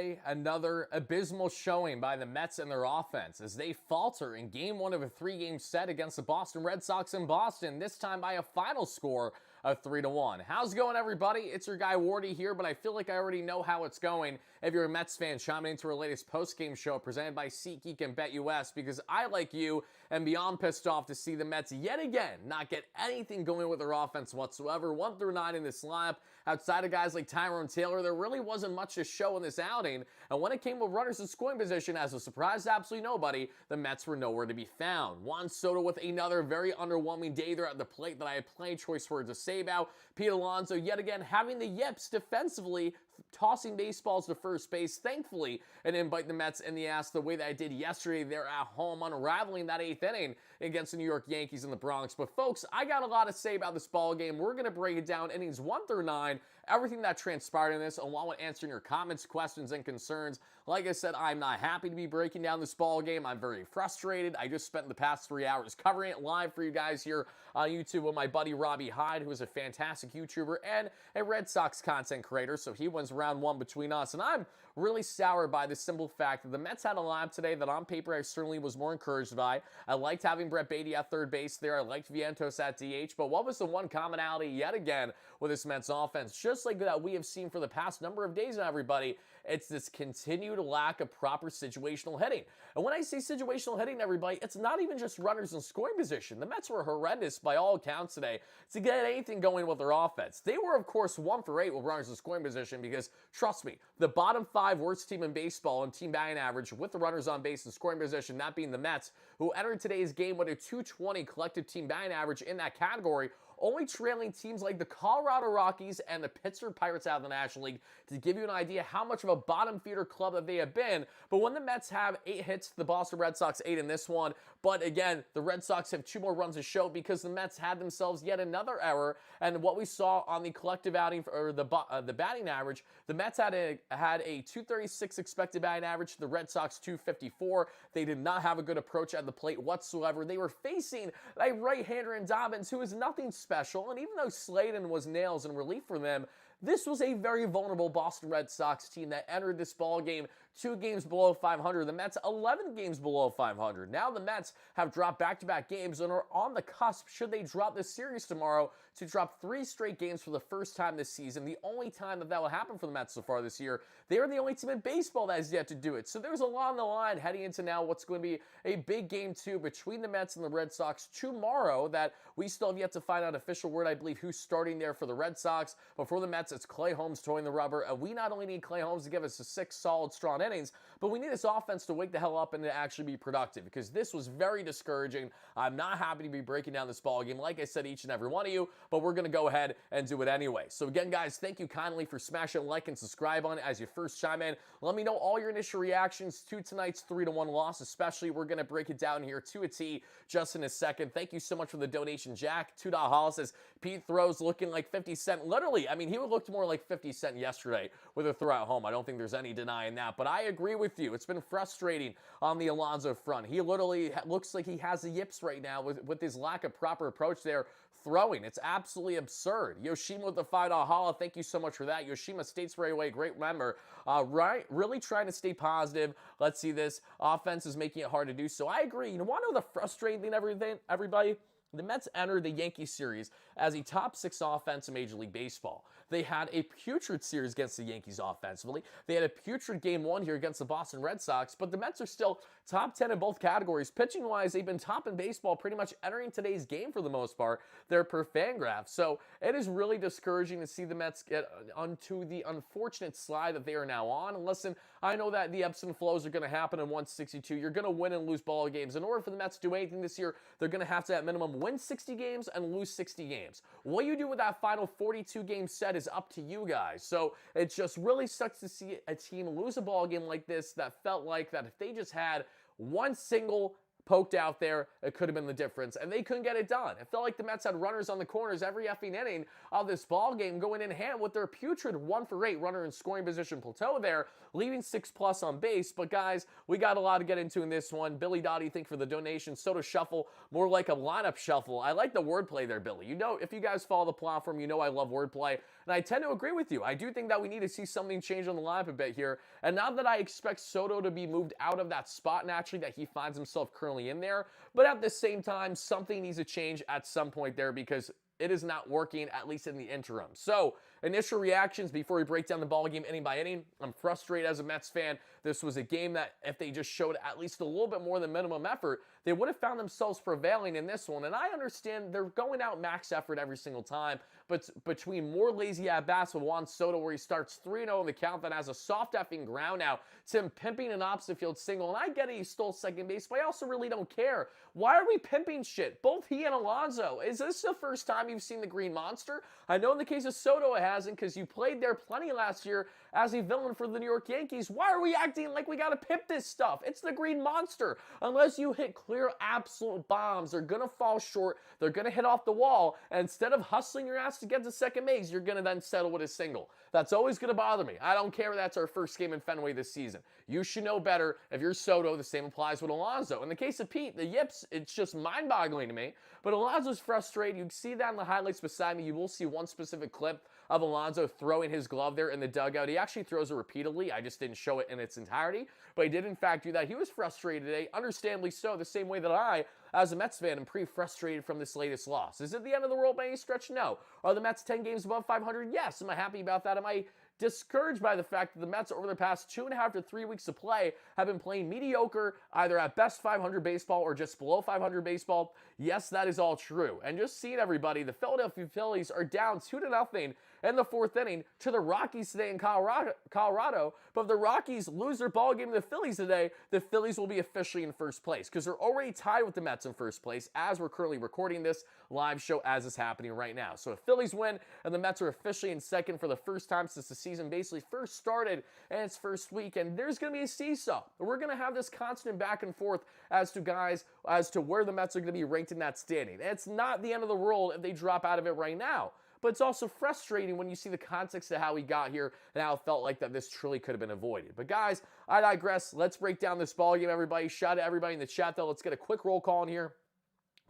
Wednesday, another abysmal showing by the Mets and their offense as they falter in Game 1 of a 3-game set against the Boston Red Sox in Boston, this time by a final score of 3-1. How's it going, everybody? It's your guy Wardy here, but I feel like I already know how it's going. If you're a Mets fan, chiming into our latest post-game show presented by SeatGeek and BetUS, because I, like you, am beyond pissed off to see the Mets yet again not get anything going with their offense whatsoever. 1 through 9 in this lineup. Outside of guys like Tyrone Taylor, there really wasn't much to show in this outing, and when it came with runners in scoring position, as a surprise to absolutely nobody, the Mets were nowhere to be found. Juan Soto with another very underwhelming day there at the plate that I had plenty of choice words to say about. Pete Alonso yet again having the yips defensively, tossing baseballs to first base. Thankfully, I didn't bite the Mets in the ass the way that I did yesterday there at home, unraveling that 8th inning against the New York Yankees in the Bronx. But folks, I got a lot to say about this ball game. We're going to break it down innings 1 through 9, everything that transpired in this, along with answering your comments, questions, and concerns. Like I said, I'm not happy to be breaking down this ball game. I'm very frustrated. I just spent the past 3 hours covering it live for you guys here on YouTube with my buddy Robbie Hyde, who is a fantastic YouTuber and a Red Sox content creator. So he wins round 1 between us. And I'm really soured by the simple fact that the Mets had a lineup today that on paper I certainly was more encouraged by. I liked having Brett Beatty at third base there. I liked Vientos at DH. But what was the one commonality yet again with this Mets offense? Just like that we have seen for the past number of days now, everybody, it's this continued lack of proper situational hitting. And when I say situational hitting, everybody, it's not even just runners in scoring position. The Mets were horrendous by all accounts today to get anything going with their offense. They were, of course, 1 for 8 with runners in scoring position because, trust me, the bottom 5 worst team in baseball in team batting average with the runners on base and scoring position, that being the Mets, who entered today's game with a .220 collective team batting average in that category, only trailing teams like the Colorado Rockies and the Pittsburgh Pirates out of the National League, to give you an idea how much of a bottom feeder club that they have been. But when the Mets have 8 hits, the Boston Red Sox 8 in this one. But again, the Red Sox have 2 more runs to show because the Mets had themselves yet another error. And what we saw on the collective outing, or the batting average, the Mets had a .236 expected batting average, the Red Sox .254. They did not have a good approach at the plate whatsoever. They were facing a right-hander in Dobbins who is nothing special, and even though Slayton was nails in relief for them, this was a very vulnerable Boston Red Sox team that entered this ball game 2 games below 500. The Mets 11 games below 500. Now the Mets have dropped back-to-back games and are on the cusp, should they drop this series tomorrow, to drop 3 straight games for the first time this season. The only time that will happen for the Mets so far this year. They are the only team in baseball that has yet to do it. So there's a lot on the line heading into now what's going to be a big game 2 between the Mets and the Red Sox tomorrow that we still have yet to find out official word, I believe, who's starting there for the Red Sox. But for the Mets, it's Clay Holmes towing the rubber. And we not only need Clay Holmes to give us 6 solid, strong innings, but we need this offense to wake the hell up and to actually be productive, because this was very discouraging. I'm not happy to be breaking down this ball game, like I said, each and every one of you, but we're going to go ahead and do it anyway. So again, guys, thank you kindly for smashing like and subscribe on it as you first chime in. Let me know all your initial reactions to tonight's 3-1 loss, especially. We're going to break it down here to a T just in a second. Thank you so much for the donation, Jack. $2 Hall says, Pete throws looking like 50 Cent. Literally, I mean, he looked more like 50 Cent yesterday with a throw at home. I don't think there's any denying that, but I agree with you. It's been frustrating on the Alonso front. He literally looks like he has the yips right now with his lack of proper approach there throwing. It's absolutely absurd. Yoshima with the $5 holla. Thank you so much for that. Yoshima states right away, great member. Right, really trying to stay positive. Let's see this. Offense is making it hard to do so. I agree. You know, want to know the frustrating thing, everybody? The Mets entered the Yankee series as a top 6 offense in Major League Baseball. They had a putrid series against the Yankees offensively. They had a putrid Game 1 here against the Boston Red Sox, but the Mets are still top 10 in both categories. Pitching-wise, they've been top in baseball pretty much entering today's game for the most part. They're per Fangraph. So it is really discouraging to see the Mets get onto the unfortunate slide that they are now on. And listen, I know that the ebbs and flows are going to happen in 162. You're going to win and lose ball games. In order for the Mets to do anything this year, they're going to have to, at minimum, win 60 games and lose 60 games. What you do with that final 42-game set is up to you guys. So it just really sucks to see a team lose a ball game like this that felt like that if they just had one single poked out there, it could have been the difference, and they couldn't get it done. It felt like the Mets had runners on the corners every effing inning of this ball game, going in hand with their putrid 1-for-8 runner in scoring position plateau there, leaving 6+ on base. But guys, we got a lot to get into in this one. Billy Dottie, thank you for the donation. Soto shuffle, more like a lineup shuffle. I like the wordplay there, Billy. You know, if you guys follow the platform, you know I love wordplay, and I tend to agree with you. I do think that we need to see something change on the lineup a bit here, and not that I expect Soto to be moved out of that spot naturally that he finds himself currently in there, but at the same time, something needs to change at some point there because it is not working, at least in the interim. So, initial reactions before we break down the ball game inning by inning. I'm frustrated as a Mets fan. This was a game that if they just showed at least a little bit more than minimum effort, they would have found themselves prevailing in this one. And I understand they're going out max effort every single time, but between more lazy at-bats with Juan Soto where he starts 3-0 in the count that has a soft effing ground out, Tim pimping an opposite field single, and I get it, he stole second base, but I also really don't care. Why are we pimping shit? Both he and Alonso. Is this the first time you've seen the Green Monster? I know in the case of Soto it hasn't, because you played there plenty last year as a villain for the New York Yankees. Why are we acting like we gotta pimp this stuff? It's the Green Monster. Unless you hit clear absolute bombs, they're gonna fall short, they're gonna hit off the wall, and instead of hustling your ass to get to second base, you're gonna then settle with a single. That's always gonna bother me. I don't care that's our first game in Fenway this season. You should know better. If you're Soto, the same applies with Alonso. In the case of Pete, the yips, it's just mind-boggling to me. But Alonso's frustrated. You can see that in the highlights beside me. You will see one specific clip of Alonso throwing his glove there in the dugout. He actually throws it repeatedly. I just didn't show it in its entirety. But he did, in fact, do that. He was frustrated today, understandably so, the same way that I, as a Mets fan, am pretty frustrated from this latest loss. Is it the end of the world by any stretch? No. Are the Mets 10 games above 500? Yes. Am I happy about that? Am I discouraged by the fact that the Mets over the past 2.5 to 3 weeks of play have been playing mediocre, either at best 500 baseball or just below 500 baseball? Yes, that is all true. And just seeing everybody, the Philadelphia Phillies are down 2-0 in the 4th inning to the Rockies today in Colorado. But if the Rockies lose their ball game to the Phillies today, the Phillies will be officially in first place because they're already tied with the Mets in first place as we're currently recording this live show as is happening right now. So if Phillies win and the Mets are officially in second for the first time since the season basically first started in its first week, and there's going to be a seesaw. We're going to have this constant back and forth as to where the Mets are going to be ranked in that standing. And it's not the end of the world if they drop out of it right now. But it's also frustrating when you see the context of how we got here and how it felt like that this truly could have been avoided. But guys, I digress. Let's break down this ball game, everybody. Shout out everybody in the chat, though. Let's get a quick roll call in here.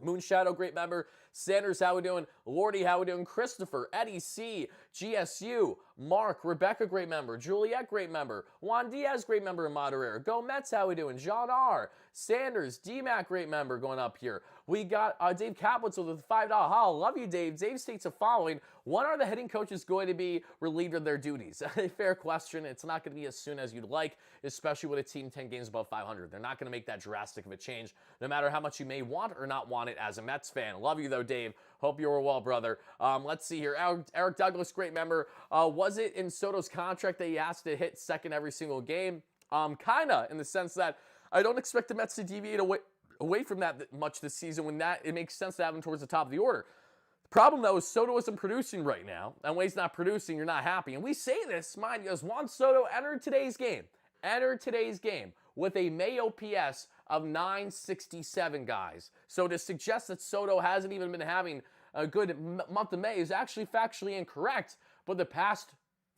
Moonshadow, great member. Sanders, how we doing? Lordy, how we doing? Christopher, Eddie C, GSU, Mark, Rebecca, great member. Juliet, great member. Juan Diaz, great member and moderator. Go Mets, how we doing? John R, Sanders, D-Mac, great member going up here. We got Dave Kaplitz with a $5 haul. Love you, Dave. Dave states the following. When are the hitting coaches going to be relieved of their duties? A fair question. It's not going to be as soon as you'd like, especially with a team 10 games above 500. They're not going to make that drastic of a change, no matter how much you may want or not want it as a Mets fan. Love you, though, Dave. Hope you're well, brother. Let's see here. Eric Douglas, great member. Was it in Soto's contract that he has to hit second every single game? Kind of, in the sense that I don't expect the Mets to deviate away from that much this season when it makes sense to have him towards the top of the order. The problem, though, is Soto isn't producing right now. And when he's not producing, you're not happy. And we say this, mind you, as Juan Soto entered today's game with a May OPS of 967, guys. So to suggest that Soto hasn't even been having a good month of May is actually factually incorrect. But the past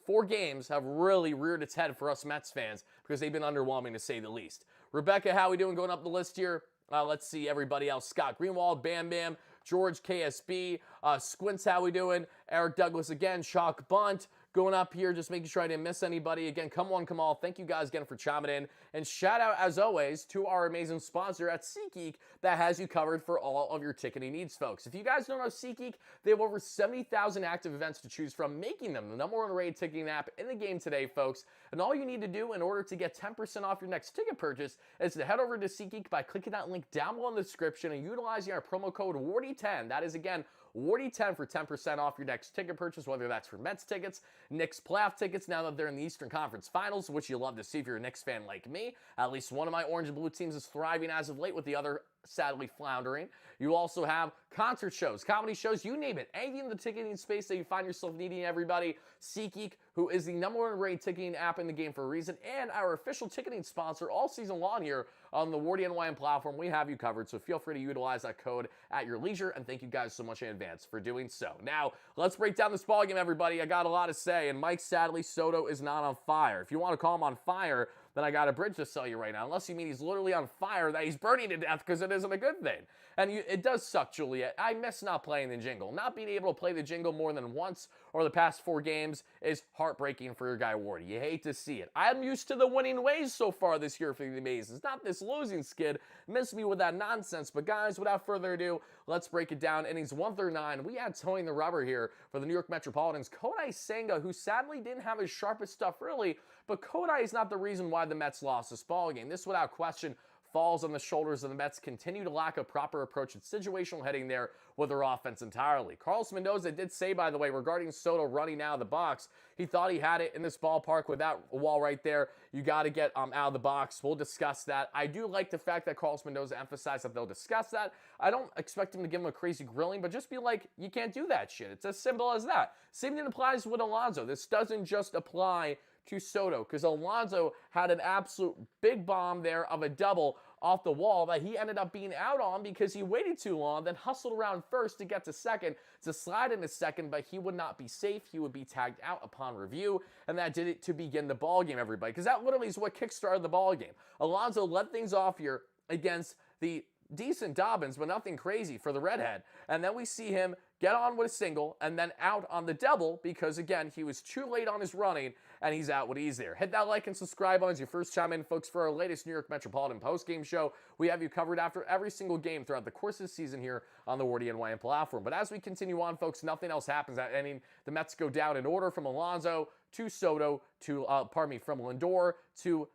4 games have really reared its head for us Mets fans because they've been underwhelming, to say the least. Rebecca, how we doing going up the list here? Let's see everybody else. Scott Greenwald, Bam Bam, George KSB, Squints, how we doing? Eric Douglas again, Chalk Bunt, going up here, just making sure I didn't miss anybody. Again, come on, come all. Thank you guys again for chiming in. And shout out, as always, to our amazing sponsor at SeatGeek that has you covered for all of your ticketing needs, folks. If you guys don't know SeatGeek, they have over 70,000 active events to choose from, making them the #1 rated ticketing app in the game today, folks. And all you need to do in order to get 10% off your next ticket purchase is to head over to SeatGeek by clicking that link down below in the description and utilizing our promo code WARDY10. That is, again, WARDY10 for 10% off your next ticket purchase, whether that's for Mets tickets, Knicks playoff tickets, now that they're in the Eastern Conference Finals, which you love to see if you're a Knicks fan like me. At least one of my orange and blue teams is thriving as of late, with the other sadly floundering. You also have concert shows, comedy shows, you name it. Anything in the ticketing space that you find yourself needing, everybody, SeatGeek, who is the #1 rated ticketing app in the game for a reason, and our official ticketing sponsor all season long here on the WardyNYM platform. We have you covered, so feel free to utilize that code at your leisure, and thank you guys so much in advance for doing so. Now, let's break down this ballgame, everybody. I got a lot to say, and Mike, sadly, Soto is not on fire. If you want to call him on fire, then I got a bridge to sell you right now. Unless you mean he's literally on fire, that he's burning to death, because it isn't a good thing. And it does suck, Juliet. I miss not playing the jingle. Not being able to play the jingle more than once or the past 4 games is heartbreaking for your guy Wardy. You hate to see it. I'm used to the winning ways so far this year for the Amazons. Not this losing skid. Miss me with that nonsense. But guys, without further ado, let's break it down. Innings 1 through 9. We had towing the rubber here for the New York Metropolitans. Kodai Senga, who sadly didn't have his sharpest stuff early, but Kodai is not the reason why the Mets lost this ballgame. This, without question, falls on the shoulders of the Mets continue to lack a proper approach and situational hitting there with their offense entirely. Carlos Mendoza did say, by the way, regarding Soto running out of the box, he thought he had it in this ballpark with that wall right there. You got to get out of the box. We'll discuss that. I do like the fact that Carlos Mendoza emphasized that they'll discuss that. I don't expect him to give him a crazy grilling, but just be like, you can't do that shit. It's as simple as that. Same thing applies with Alonso. This doesn't just apply to Soto, because Alonso had an absolute big bomb there of a double off the wall that he ended up being out on because he waited too long, then hustled around first to get to second, to slide into second, but he would not be safe. He would be tagged out upon review, and that did it to begin the ball game, everybody, because that literally is what kickstarted the ball game. Alonso let things off here against the decent Dobbins, but nothing crazy for the redhead. And then we see him get on with a single and then out on the double because, again, he was too late on his running, and he's out with ease there. Hit that like and subscribe button as you first chime in, folks, for our latest New York Metropolitan postgame show. We have you covered after every single game throughout the course of the season here on the WardyNYM platform. But as we continue on, folks, nothing else happens that inning. The Mets go down in order from Alonso to Soto to, from Lindor to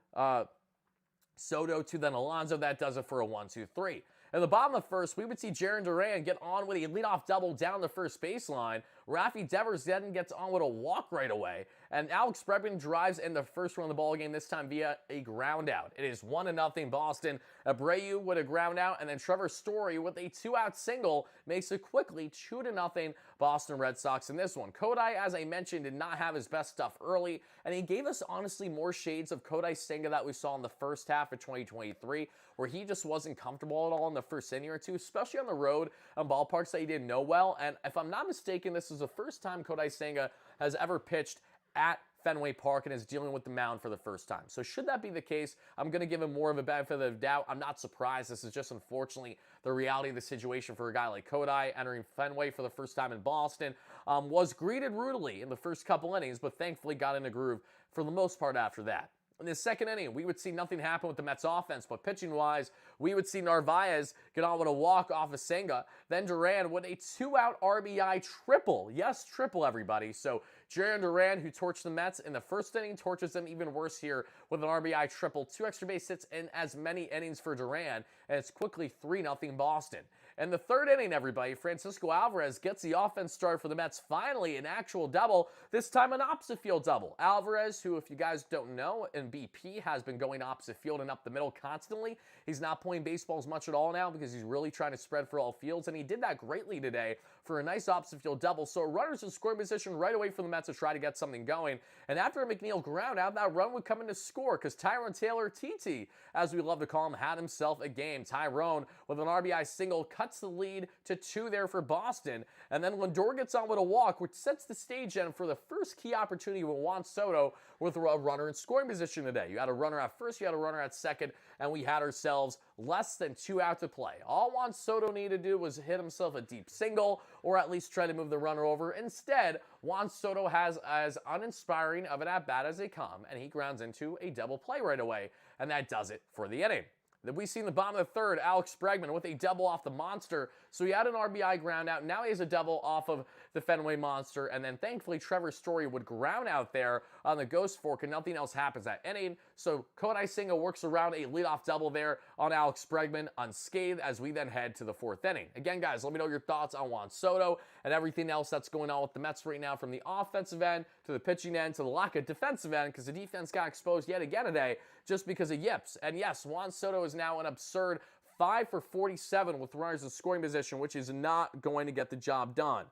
Soto to then Alonso. That does it for a 1-2-3. In the bottom of the first, we would see Jarren Duran get on with a leadoff double down the first baseline. Rafi Devers then gets on with a walk right away. And Alex Bregman drives in the first run of the ballgame, this time via a ground out. It is 1-0 Boston. Abreu with a ground out, and then Trevor Story with a 2-out single makes it quickly 2-0 Boston Red Sox in this one. Kodai, as I mentioned, did not have his best stuff early, and he gave us, honestly, more shades of Kodai Senga that we saw in the first half of 2023, where he just wasn't comfortable at all in the first inning or two, especially on the road on ballparks that he didn't know well. And if I'm not mistaken, this is the first time Kodai Senga has ever pitched at Fenway Park and is dealing with the mound for the first time. So should that be the case, I'm going to give him more of a benefit of the doubt. I'm not surprised. This is just, unfortunately, the reality of the situation for a guy like Kodai entering Fenway for the first time in Boston. Was greeted rudely in the first couple innings, but thankfully got in a groove for the most part after that. In the second inning, we would see nothing happen with the Mets offense, but pitching-wise, we would see Narvaez get on with a walk off of Senga, then Duran with a 2-out RBI triple. Yes, triple, everybody. So Jarren Duran, who torched the Mets in the first inning, torches them even worse here with an RBI triple. 2 extra base hits in as many innings for Duran, and it's quickly 3-0 Boston. In the third inning, everybody, Francisco Alvarez gets the offense started for the Mets. Finally, an actual double, this time an opposite field double. Alvarez, who, if you guys don't know, in BP has been going opposite field and up the middle constantly. He's not playing baseball as much at all now because he's really trying to spread for all fields, and he did that greatly today for a nice opposite field double. So runners in scoring position right away for the Mets to try to get something going. And after a McNeil ground out, that run would come in to score because Tyrone Taylor, TT, as we love to call him, had himself a game. Tyrone, with an RBI single, cuts the lead to 2 there for Boston. And then Lindor gets on with a walk, which sets the stage then for the first key opportunity with Juan Soto with a runner in scoring position today. You had a runner at first, you had a runner at second, and we had ourselves less than 2 out to play. All Juan Soto needed to do was hit himself a deep single, or at least try to move the runner over. Instead, Juan Soto has as uninspiring of an at-bat as they come, and he grounds into a double play right away, and that does it for the inning. Then we see in the bottom of the third, Alex Bregman with a double off the Monster. So he had an RBI ground out. Now he has a double off of the Fenway Monster. And then thankfully, Trevor Story would ground out there on the Ghost Fork, and nothing else happens that inning. So Kodai Senga works around a leadoff double there on Alex Bregman unscathed as we then head to the 4th inning. Again, guys, let me know your thoughts on Juan Soto and everything else that's going on with the Mets right now, from the offensive end to the pitching end to the lack of defensive end, because the defense got exposed yet again today just because of yips. And yes, Juan Soto is now an absurd 5 for 47 with runners in scoring position, which is not going to get the job done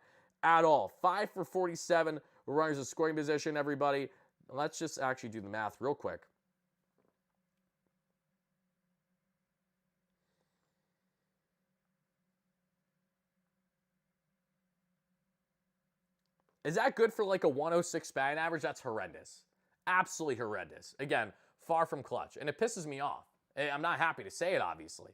at all. 5 for 47 with runners in scoring position, everybody. Let's just actually do the math real quick. Is that good for like a 106 batting average? That's horrendous. Absolutely horrendous. Again, far from clutch. And it pisses me off. I'm not happy to say it, obviously.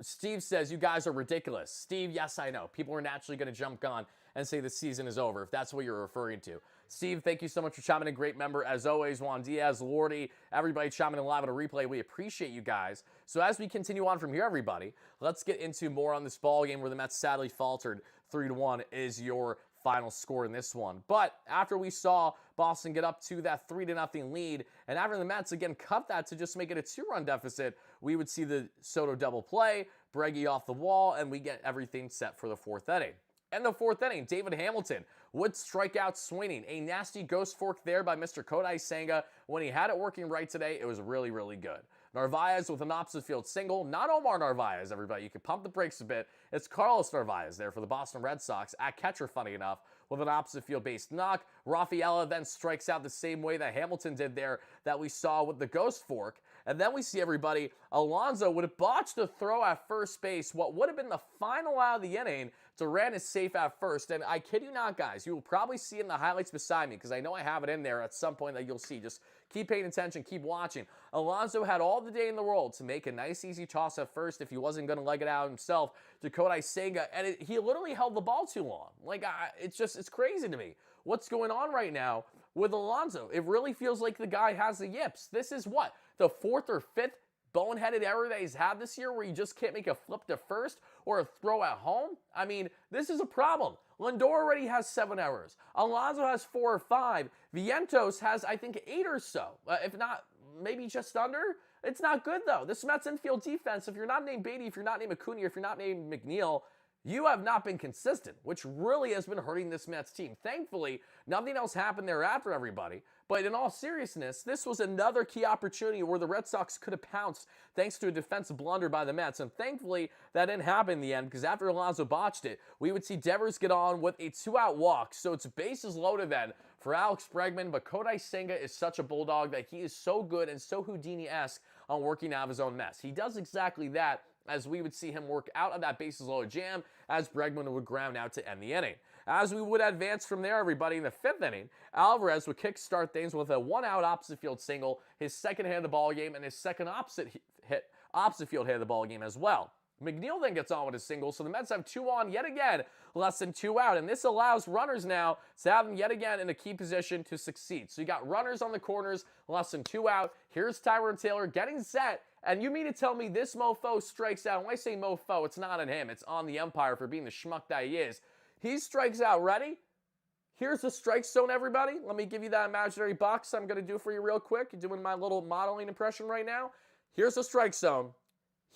Steve says, you guys are ridiculous. Steve, yes, I know. People are naturally going to jump gun and say the season is over, if that's what you're referring to. Steve, thank you so much for chiming in. Great member, as always. Juan Diaz, Wardy, everybody chiming in live on a replay. We appreciate you guys. So as we continue on from here, everybody, let's get into more on this ball game where the Mets sadly faltered 3-1 is your final score in this one. But after we saw Boston get up to that 3-0 lead, and after the Mets again cut that to just make it a 2-run deficit, we would see the Soto double play, Breggy off the wall, and we get everything set for the 4th inning. In the 4th inning, David Hamilton would strike out swinging. A nasty ghost fork there by Mr. Kodai Senga. When he had it working right today, it was really, really good. Narvaez with an opposite field single. Not Omar Narvaez, everybody. You can pump the brakes a bit. It's Carlos Narvaez there for the Boston Red Sox, at catcher, funny enough, with an opposite field-based knock. Rafaela then strikes out the same way that Hamilton did there that we saw with the ghost fork. And then we see everybody, Alonso would have botched a throw at first base, what would have been the final out of the inning. Duran is safe at first, and I kid you not, guys, you will probably see in the highlights beside me, because I know I have it in there at some point that you'll see. Just keep paying attention, keep watching. Alonso had all the day in the world to make a nice, easy toss at first if he wasn't going to leg it out himself to Kodai Senga, and he literally held the ball too long. Like, it's crazy to me. What's going on right now with Alonso? It really feels like the guy has the yips. This is what? The 4th or 5th boneheaded error that he's had this year where you just can't make a flip to first or a throw at home? I mean, this is a problem. Lindor already has 7 errors. Alonso has 4 or 5. Vientos has, I think, 8 or so. If not, maybe just under. It's not good, though. This Mets infield defense, if you're not named Beatty, if you're not named Acuna, if you're not named McNeil, you have not been consistent, which really has been hurting this Mets team. Thankfully, nothing else happened there after everybody. But in all seriousness, this was another key opportunity where the Red Sox could have pounced thanks to a defensive blunder by the Mets. And thankfully, that didn't happen in the end, because after Alonso botched it, we would see Devers get on with a 2-out walk. So it's bases loaded then for Alex Bregman. But Kodai Senga is such a bulldog that he is so good and so Houdini-esque on working out of his own mess. He does exactly that, as we would see him work out of that bases loaded jam as Bregman would ground out to end the inning. As we would advance from there, everybody, in the 5th inning, Alvarez would kickstart things with a 1-out opposite field single, his second hit of the ball game, and his second opposite field hit of the ball game as well. McNeil then gets on with a single, so the Mets have 2 on yet again, less than 2 out, and this allows runners now to have them yet again in a key position to succeed. So you got runners on the corners, less than 2 out. Here's Tyrone Taylor getting set, and you mean to tell me this mofo strikes out? When I say mofo, it's not on him, it's on the umpire for being the schmuck that he is. He strikes out. Ready? Here's the strike zone, everybody. Let me give you that imaginary box I'm going to do for you real quick. Doing my little modeling impression right now. Here's the strike zone.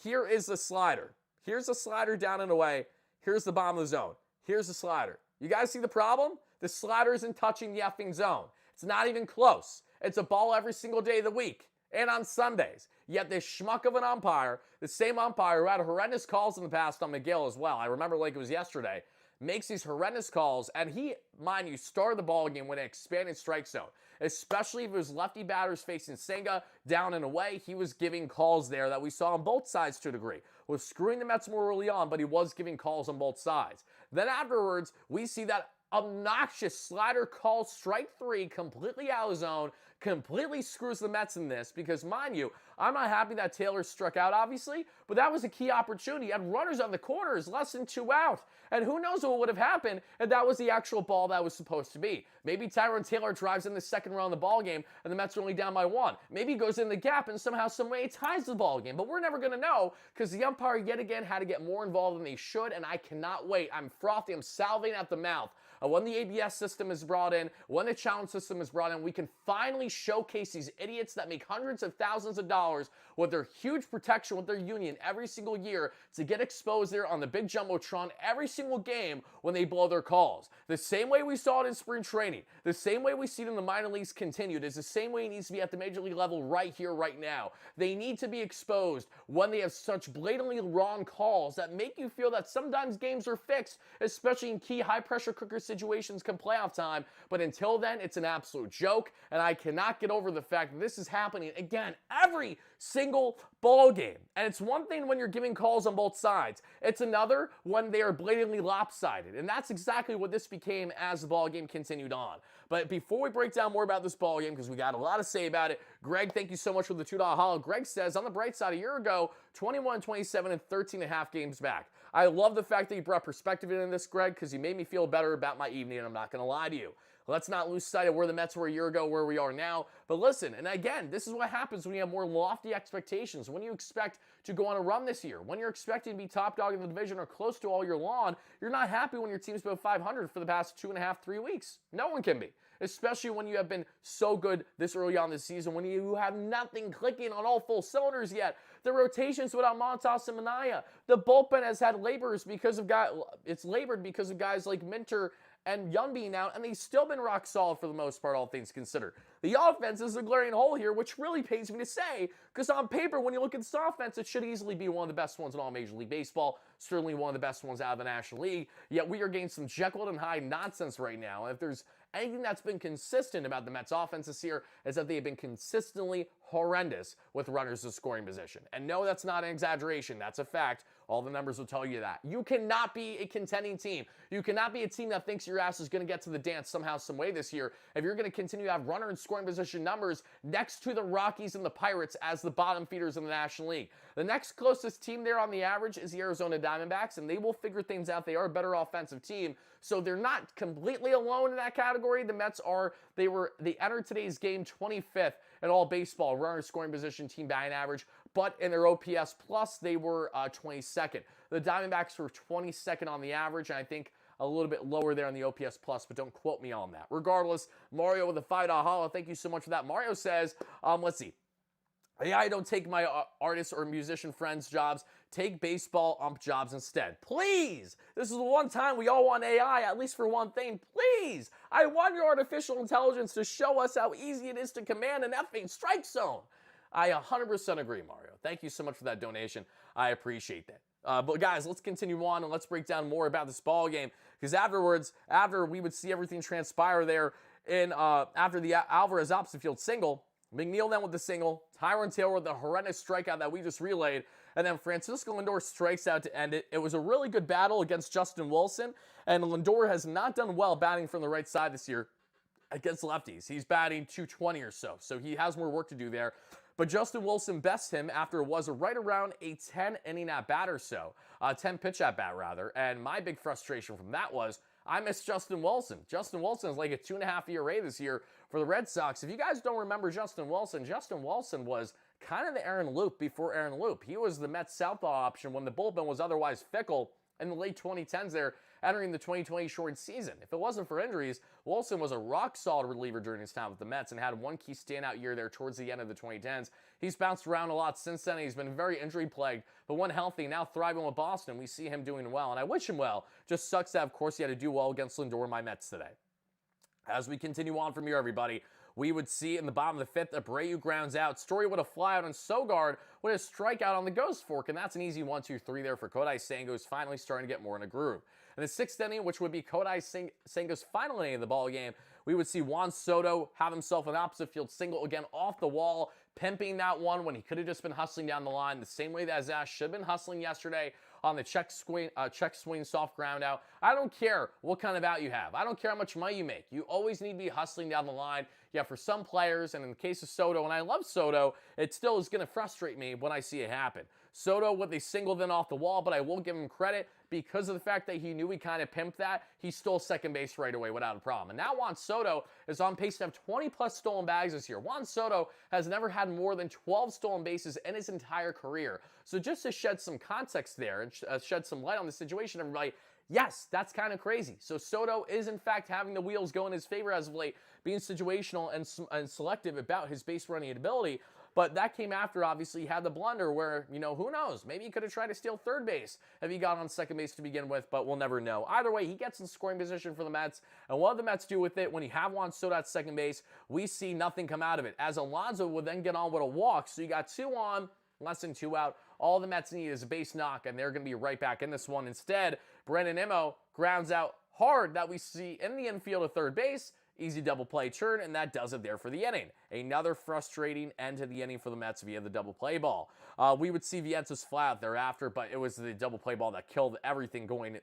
Here is the slider. Here's the slider down and away. Here's the bottom of the zone. Here's the slider. You guys see the problem? The slider isn't touching the effing zone. It's not even close. It's a ball every single day of the week and on Sundays. Yet this schmuck of an umpire, the same umpire who had horrendous calls in the past on McGill as well, I remember like it was yesterday, makes these horrendous calls, and he, mind you, started the ball game with an expanded strike zone. Especially if it was lefty batters facing Senga down and away, he was giving calls there that we saw on both sides to a degree. Was screwing the Mets more early on, but he was giving calls on both sides. Then afterwards, we see that obnoxious slider call, strike 3, completely out of zone, completely screws the Mets in this, because mind you, I'm not happy that Taylor struck out, obviously, but that was a key opportunity. And runners on the corners, less than 2 out. And who knows what would have happened if that was the actual ball that was supposed to be. Maybe Tyrone Taylor drives in the second round of the ball game and the Mets are only down by 1. Maybe he goes in the gap and somehow, some way ties the ball game. But we're never going to know, because the umpire yet again had to get more involved than they should, and I cannot wait. I'm frothy. I'm salivating at the mouth when the ABS system is brought in, when the challenge system is brought in, we can finally showcase these idiots that make hundreds of thousands of dollars with their huge protection with their union every single year to get exposed there on the big Jumbotron every single game when they blow their calls. The same way we saw it in spring training, the same way we see it in the minor leagues continued, is the same way it needs to be at the major league level right here, right now. They need to be exposed when they have such blatantly wrong calls that make you feel that sometimes games are fixed, especially in key high-pressure cooker situations come playoff time. But until then, it's an absolute joke, and I cannot get over the fact that this is happening again every single ball game. And it's one thing when you're giving calls on both sides. It's another when they are blatantly lopsided. And that's exactly what this became as the ball game continued on. But before we break down more about this ball game, because we got a lot to say about it, Greg, thank you so much for the $2 hollow. Greg says, on the bright side, a year ago, 21, 27, and 13 and a half games back. I love the fact that you brought perspective into this, Greg, because you made me feel better about my evening, and I'm not going to lie to you. Let's not lose sight of where the Mets were a year ago, where we are now. But listen, and again, this is what happens when you have more lofty expectations. When you expect to go on a run this year, when you're expecting to be top dog in the division or close to all year long, you're not happy when your team's been 500 for the past 2.5, 3 weeks. No one can be. Especially when you have been so good this early on this season, when you have nothing clicking on all full cylinders yet. The rotations without Montas and Minaya. The bullpen has had labored because of guys like Minter and Young being out, and they've still been rock solid for the most part, all things considered. The offense is a glaring hole here, which really pains me to say, because on paper, when you look at this offense, it should easily be one of the best ones in all Major League Baseball, certainly one of the best ones out of the National League, yet we are getting some Jekyll and Hyde nonsense right now. If there's anything that's been consistent about the Mets offense this year, is that they have been consistently horrendous with runners in scoring position. And no, that's not an exaggeration. That's a fact. All the numbers will tell you that. You cannot be a contending team. You cannot be a team that thinks your ass is going to get to the dance somehow, some way this year if you're going to continue to have runner and scoring position numbers next to the Rockies and the Pirates as the bottom feeders in the National League. The next closest team there on the average is the Arizona Diamondbacks, and they will figure things out. They are a better offensive team, so they're not completely alone in that category. The Mets they entered today's game 25th in all baseball runner scoring position team batting average, but in their OPS plus they were 22nd. The Diamondbacks were 22nd on the average, and I think a little bit lower there on the OPS plus, but don't quote me on that. Regardless, Mario with a $5 hollow. Thank you so much for that. Mario says, let's see. Yeah, I don't take my artist or musician friends' jobs. Take baseball ump jobs instead. Please! This is the one time we all want AI, at least for one thing. Please! I want your artificial intelligence to show us how easy it is to command an effing strike zone. I 100% agree, Mario. Thank you so much for that donation. I appreciate that. But guys, let's continue on and let's break down more about this ball game, because after we would see everything transpire there after the Alvarez opposite field single, McNeil then with the single, Tyron Taylor with the horrendous strikeout that we just relayed, and then Francisco Lindor strikes out to end it. It was a really good battle against Justin Wilson, and Lindor has not done well batting from the right side this year against lefties. He's batting .220 or so he has more work to do there. But Justin Wilson bests him after it was right around a 10-inning at-bat or so, 10-pitch at-bat rather, and my big frustration from that was I miss Justin Wilson. Justin Wilson is like a 2.5 ERA this year for the Red Sox. If you guys don't remember Justin Wilson was kind of the Aaron Loup before Aaron Loup. He was the Mets southpaw option when the bullpen was otherwise fickle in the late 2010s there, entering the 2020 short season. If it wasn't for injuries, Wilson was a rock-solid reliever during his time with the Mets and had one key standout year there towards the end of the 2010s. He's bounced around a lot since then. He's been very injury-plagued, but when healthy, now thriving with Boston, we see him doing well, and I wish him well. Just sucks that, of course, he had to do well against Lindor and my Mets today. As we continue on from here, everybody, we would see in the bottom of the fifth, Abreu grounds out. Story with a flyout, and Sogard with a strikeout on the ghost fork, and that's an easy 1-2-3 there for Kodai Senga, who's finally starting to get more in a groove. In the sixth inning, which would be Kodai Senga's final inning of the ball game, we would see Juan Soto have himself an opposite field single again off the wall, pimping that one when he could have just been hustling down the line the same way that Zach should have been hustling yesterday on the check swing soft ground out. I don't care what kind of out you have. I don't care how much money you make. You always need to be hustling down the line. Yeah, for some players, and in the case of Soto, and I love Soto, it still is going to frustrate me when I see it happen. Soto with a single then off the wall, but I will give him credit because of the fact that he knew he kind of pimped that. He stole second base right away without a problem. And now Juan Soto is on pace to have 20-plus stolen bags this year. Juan Soto has never had more than 12 stolen bases in his entire career. So just to shed some context there and shed some light on the situation, everybody, Yes, that's kind of crazy. So Soto is in fact having the wheels go in his favor as of late, being situational and selective about his base running ability. But that came after, obviously, he had the blunder where, who knows? Maybe he could have tried to steal third base if he got on second base to begin with, but we'll never know. Either way, he gets in scoring position for the Mets. And what do the Mets do with it? When you have Juan Soto at second base, we see nothing come out of it, as Alonso would then get on with a walk. So you got 2 on, less than 2 out. All the Mets need is a base knock, and they're going to be right back in this one. Instead, WardyNYM grounds out hard that we see in the infield of third base. Easy double play turn, and that does it there for the inning. Another frustrating end to the inning for the Mets via the double play ball. We would see Vientos fly out thereafter, but it was the double play ball that killed everything going,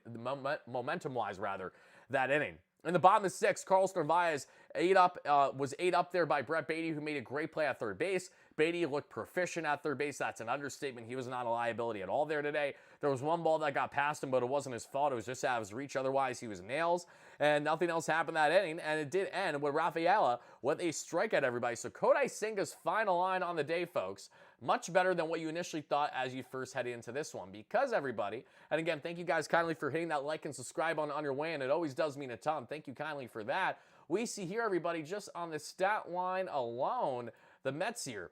momentum-wise, rather, that inning. In the bottom of 6, Carlos Narvaez was 8 up there by Brett Beatty, who made a great play at third base. Beatty looked proficient at third base. That's an understatement. He was not a liability at all there today. There was one ball that got past him, but it wasn't his fault. It was just out of his reach. Otherwise, he was nails, and nothing else happened that inning, and it did end with Rafaela with a strikeout, everybody. So Kodai Senga's final line on the day, folks, much better than what you initially thought as you first headed into this one. Because, everybody, and again, thank you guys kindly for hitting that like and subscribe on your way, and it always does mean a ton. Thank you kindly for that. We see here, everybody, just on the stat line alone, the Mets here.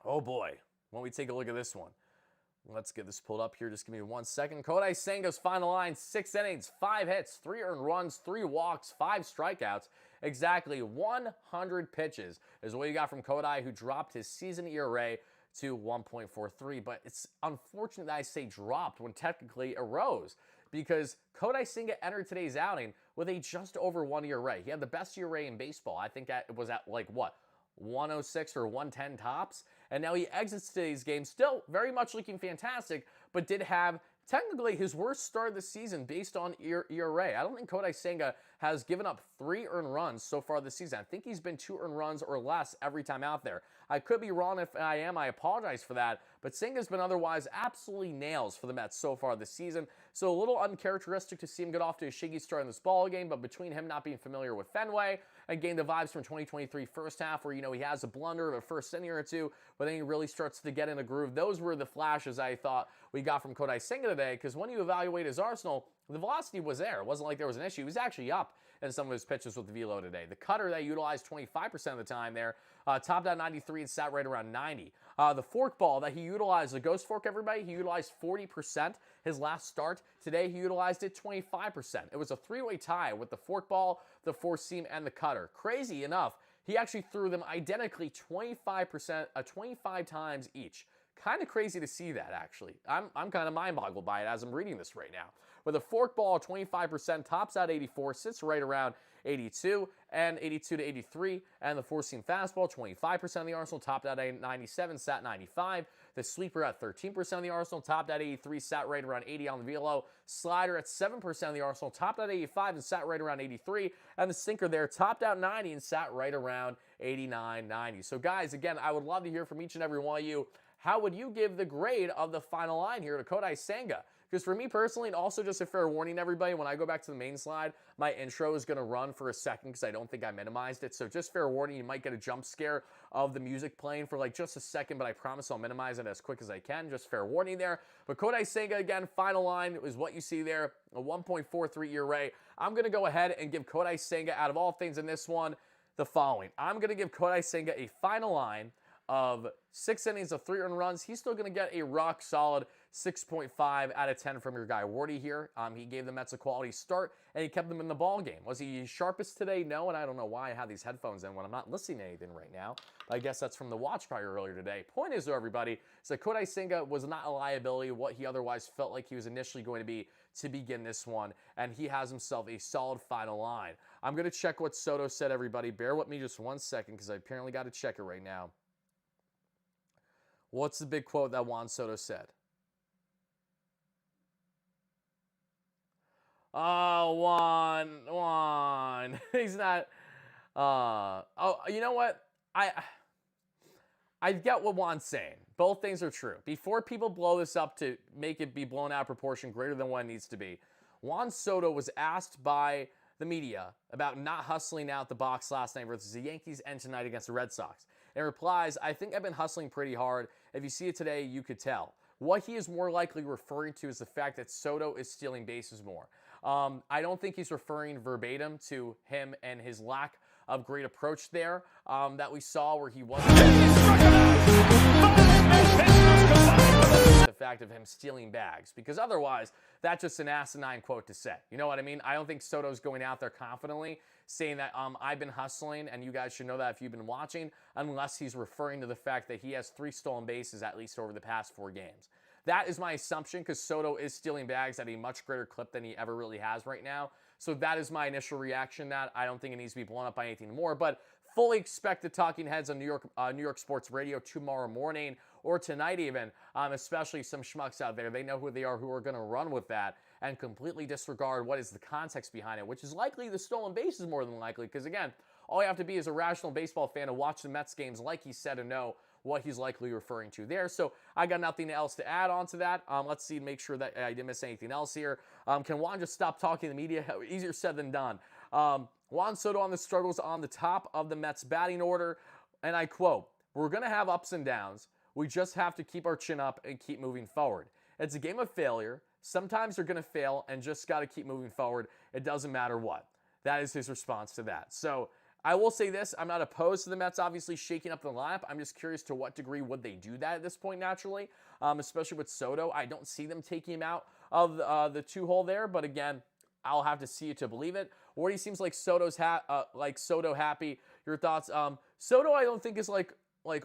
Oh boy, when we take a look at this one. Let's get this pulled up here. Just give me 1 second. Kodai Senga's final line, 6 innings, 5 hits, 3 earned runs, 3 walks, 5 strikeouts. Exactly 100 pitches is what you got from Kodai, who dropped his season ERA to 1.43. But it's unfortunate that I say dropped when technically it rose, because Kodai Senga entered today's outing with a just over 1 ERA. He had the best ERA in baseball. I think it was at like what? 106 or 110 tops, and now he exits today's game still very much looking fantastic, but did have technically his worst start of the season based on ERA. I don't think Kodai Senga has given up 3 earned runs so far this season. I think he's been 2 earned runs or less every time out there. I could be wrong. If I am, I apologize for that, but Senga's been otherwise absolutely nails for the Mets so far this season. So a little uncharacteristic to see him get off to a shaky start in this ball game, but between him not being familiar with Fenway and getting the vibes from 2023 first half where, he has a blunder of a first inning or two, but then he really starts to get in a groove. Those were the flashes I thought we got from Kodai Senga today, because when you evaluate his arsenal, the velocity was there. It wasn't like there was an issue. He was actually up in some of his pitches with the velo today. The cutter that he utilized 25% of the time there, topped out 93 and sat right around 90. The fork ball that he utilized, the ghost fork, everybody, he utilized 40% his last start. Today, he utilized it 25%. It was a 3-way tie with the fork ball, the four seam, and the cutter. Crazy enough, he actually threw them identically 25 times each. Kind of crazy to see that, actually. I'm kind of mind-boggled by it as I'm reading this right now. With a fork ball, 25%, tops out 84, sits right around 82, and 82 to 83. And the four-seam fastball, 25% of the arsenal, topped out at 97, sat 95. The sweeper at 13% of the arsenal, topped at 83, sat right around 80 on the velo. Slider at 7% of the arsenal, topped at 85 and sat right around 83. And the sinker there, topped out 90 and sat right around 89, 90. So guys, again, I would love to hear from each and every one of you. How would you give the grade of the final line here to Kodai Senga? Because for me personally, and also just a fair warning, everybody, when I go back to the main slide, my intro is going to run for a second because I don't think I minimized it. So just fair warning, you might get a jump scare of the music playing for like just a second, but I promise I'll minimize it as quick as I can. Just fair warning there. But Kodai Senga, again, final line is what you see there, a 1.43 ERA. I'm going to go ahead and give Kodai Senga, out of all things in this one, the following. I'm going to give Kodai Senga a final line of 6 innings of 3 earned runs. He's still going to get a rock solid 6.5 out of 10 from your guy Wardy here. He gave the Mets a quality start, and he kept them in the ball game. Was he sharpest today? No, and I don't know why I have these headphones in when I'm not listening to anything right now. I guess that's from the watch party earlier today. Point is, though, everybody, is that Kodai Senga was not a liability, what he otherwise felt like he was initially going to be to begin this one, and he has himself a solid final line. I'm going to check what Soto said, everybody. Bear with me just 1 second, because I apparently got to check it right now. What's the big quote that Juan Soto said? Oh, Juan. He's not. Oh, you know what? I get what Juan's saying. Both things are true. Before people blow this up to make it be blown out of proportion greater than what it needs to be, Juan Soto was asked by the media about not hustling out the box last night versus the Yankees and tonight against the Red Sox. And replies, I think I've been hustling pretty hard. If you see it today, you could tell. what he is more likely referring to is the fact that Soto is stealing bases more. I don't think he's referring verbatim to him and his lack of great approach there that we saw where he wasn't. The fact of him stealing bags, because otherwise that's just an asinine quote to say. You know what I mean? I don't think Soto's going out there confidently saying that I've been hustling, and you guys should know that if you've been watching, unless he's referring to the fact that he has 3 stolen bases at least over the past 4 games. That is my assumption, because Soto is stealing bags at a much greater clip than he ever really has right now. So that is my initial reaction. That I don't think it needs to be blown up by anything more, but fully expect the talking heads on New York Sports Radio tomorrow morning or tonight even, especially some schmucks out there. They know who they are, who are going to run with that and completely disregard what is the context behind it, which is likely the stolen bases more than likely, because again, all you have to be is a rational baseball fan to watch the Mets games like he said and know what he's likely referring to there. So I got nothing else to add on to that. Let's see, make sure that I didn't miss anything else here. Can Juan just stop talking to the media? Easier said than done. Juan Soto on the struggles on the top of the Mets batting order. And I quote, "We're going to have ups and downs. We just have to keep our chin up and keep moving forward. It's a game of failure. Sometimes you're going to fail and just got to keep moving forward. It doesn't matter what." That is his response to that. So I will say this, I'm not opposed to the Mets obviously shaking up the lineup. I'm just curious to what degree would they do that at this point naturally, especially with Soto. I don't see them taking him out of the 2-hole there, but again, I'll have to see it to believe it. Wardy seems like Soto happy. Your thoughts? Soto I don't think is like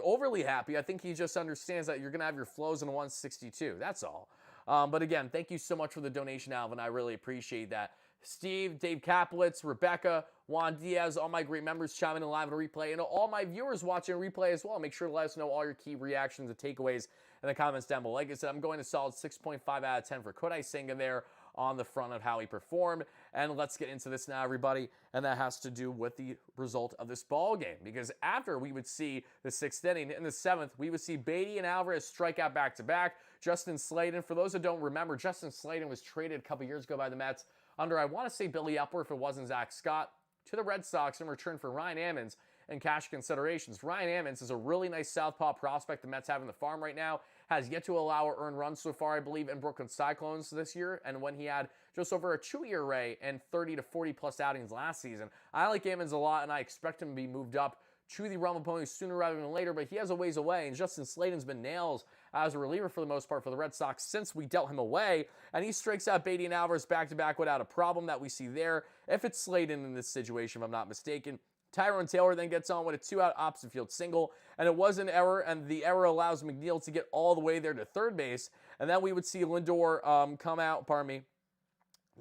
overly happy. I think he just understands that you're going to have your flows in 162. That's all. But again, thank you so much for the donation, Alvin. I really appreciate that. Steve, Dave Kaplitz, Rebecca, Juan Diaz, all my great members chiming in live and replay, and all my viewers watching replay as well. Make sure to let us know all your key reactions and takeaways in the comments down below. Like I said, I'm going to solid 6.5 out of 10 for Kodai Senga there on the front of how he performed. And let's get into this now, everybody. And that has to do with the result of this ball game. Because after we would see the 6th inning, in the 7th, we would see Beatty and Alvarez strike out back-to-back. Justin Slayton, for those that don't remember, Justin Slayton was traded a couple years ago by the Mets under, I want to say, Billy Upper, if it wasn't Zach Scott, to the Red Sox in return for Ryan Ammons and cash considerations. Ryan Ammons is a really nice southpaw prospect the Mets have in the farm right now. Has yet to allow or earn runs so far, I believe, in Brooklyn Cyclones this year. And when he had just over a 2-year ERA and 30 to 40 plus outings last season. I like Ammons a lot, and I expect him to be moved up to the realm of ponies sooner rather than later, but he has a ways away, and Justin Slayton's been nails as a reliever for the most part for the Red Sox since we dealt him away, and he strikes out Beatty and Alvarez back-to-back without a problem that we see there, if it's Slayton in this situation, if I'm not mistaken. Tyrone Taylor then gets on with a 2-out opposite field single, and it was an error, and the error allows McNeil to get all the way there to third base, and then we would see Lindor come out,